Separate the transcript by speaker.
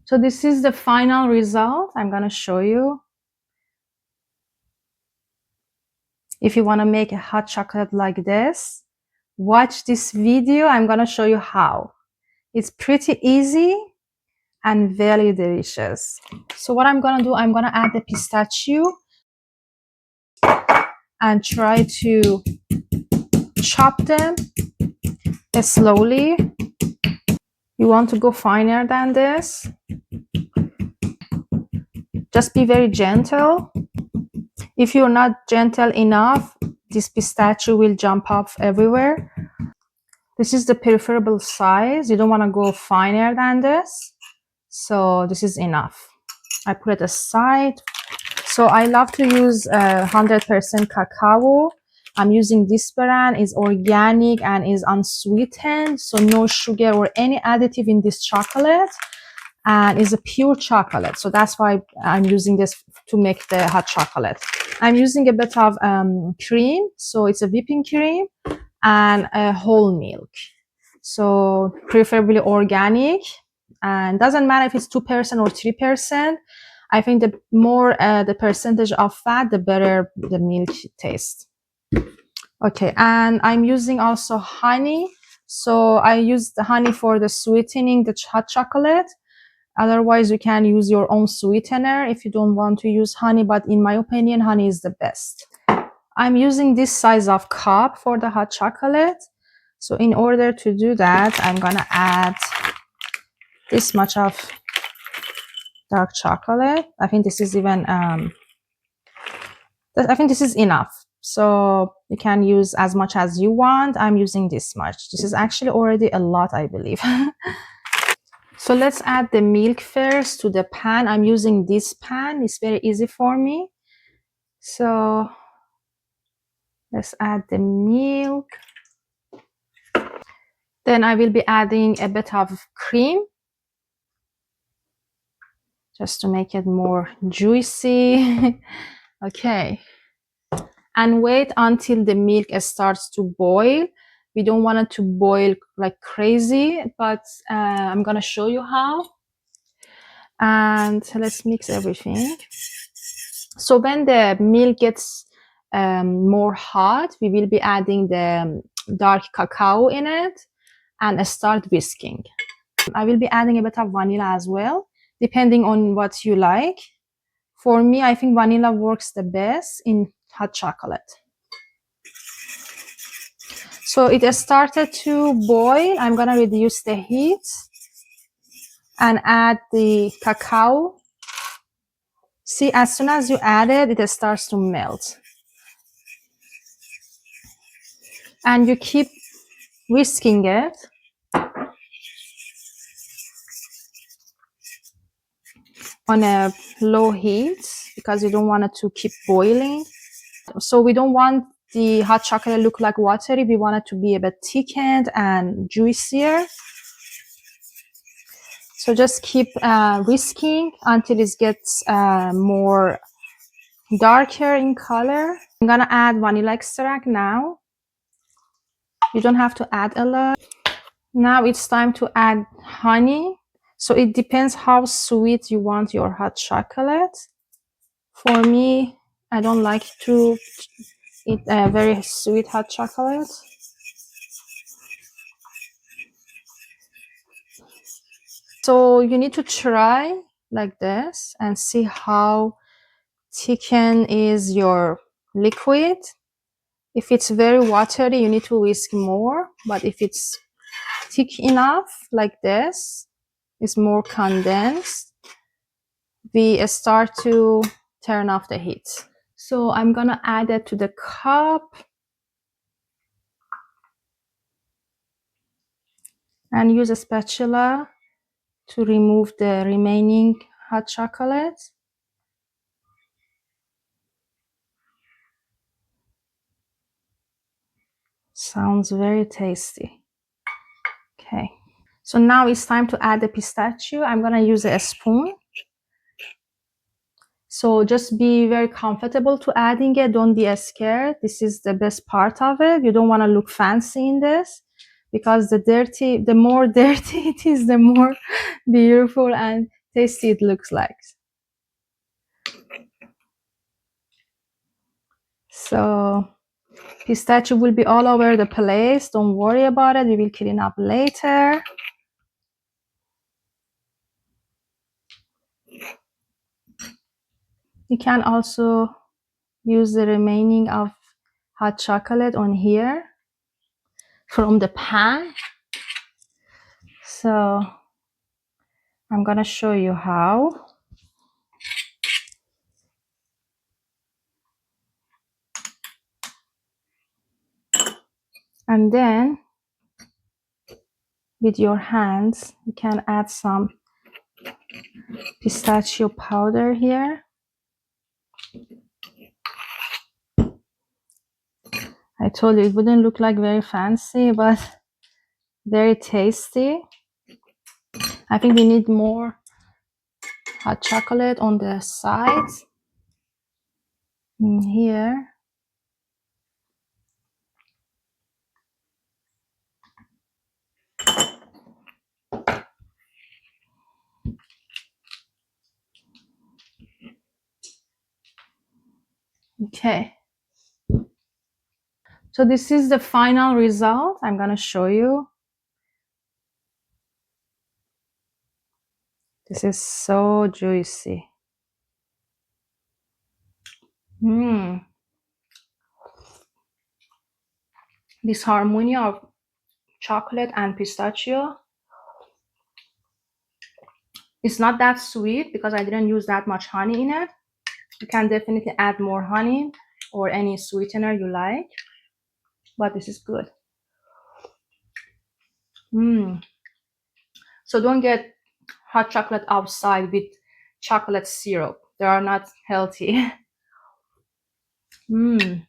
Speaker 1: So this is the final result. I'm gonna show you. If you want to make a hot chocolate like this, watch this video. I'm gonna show you how. It's pretty easy and very delicious. So what I'm gonna do, I'm gonna add the pistachio and try to chop them slowly. You want to go finer than this. Just be very gentle. If you're not gentle enough, this pistachio will jump off everywhere. This is the preferable size. You don't want to go finer than this. So this is enough. I put it aside. So I love to use 100% cacao. I'm using this brand. Is organic and is unsweetened, so no sugar or any additive in this chocolate, and is a pure chocolate. So that's why I'm using this to make the hot chocolate. I'm using a bit of cream, so it's a whipping cream and a whole milk. So preferably organic, and doesn't matter if it's 2% or 3%. I think the more the percentage of fat, the better the milk tastes. Okay, and I'm using also honey. So I use the honey for the sweetening the hot chocolate. Otherwise, you can use your own sweetener if you don't want to use honey, but in my opinion, honey is the best. I'm using this size of cup for the hot chocolate. So in order to do that, I'm gonna add this much of dark chocolate. I think this is even I think this is enough. So you can use as much as you want. I'm using this much. This is actually already a lot, I believe. So let's add the milk first to the pan. I'm using this pan. It's very easy for me. So let's add the milk. Then I will be adding a bit of cream just to make it more juicy. Okay. And wait until the milk starts to boil. We don't want it to boil like crazy, but I'm gonna show you how. And let's mix everything. So when the milk gets more hot, we will be adding the dark cacao in it and start whisking. I will be adding a bit of vanilla as well, depending on what you like. For me, I think vanilla works the best in hot chocolate. So it started to boil. I'm gonna reduce the heat and add the cacao. See, as soon as you add it, it starts to melt. And you keep whisking it. On a low heat because you don't want it to keep boiling. So we don't want the hot chocolate to look like watery. We want it to be a bit thickened and juicier. So just keep whisking until it gets more darker in color. I'm gonna add vanilla extract now. You don't have to add a lot. Now it's time to add honey. So it depends how sweet you want your hot chocolate. For me, I don't like to eat a very sweet hot chocolate. So you need to try like this and see how thickened is your liquid. If it's very watery, you need to whisk more. But if it's thick enough like this, it's more condensed, we start to turn off the heat. So I'm gonna add it to the cup and use a spatula to remove the remaining hot chocolate. Sounds very tasty. Okay, so now it's time to add the pistachio. I'm gonna use a spoon. So just be very comfortable to adding it. Don't be scared. This is the best part of it. You don't want to look fancy in this because the more dirty it is, the more beautiful and tasty it looks like. So pistachio will be all over the place. Don't worry about it. We will clean up later. You can also use the remaining of hot chocolate on here from the pan. So I'm gonna show you how. And then with your hands, you can add some pistachio powder here. I told you it wouldn't look like very fancy, but very tasty. I think we need more hot chocolate on the sides. In here. Okay. So this is the final result. I'm gonna show you. This is so juicy. This harmony of chocolate and pistachio. It's not that sweet because I didn't use that much honey in it. You can definitely add more honey or any sweetener you like, but this is good. So don't get hot chocolate outside with chocolate syrup. They are not healthy. Good.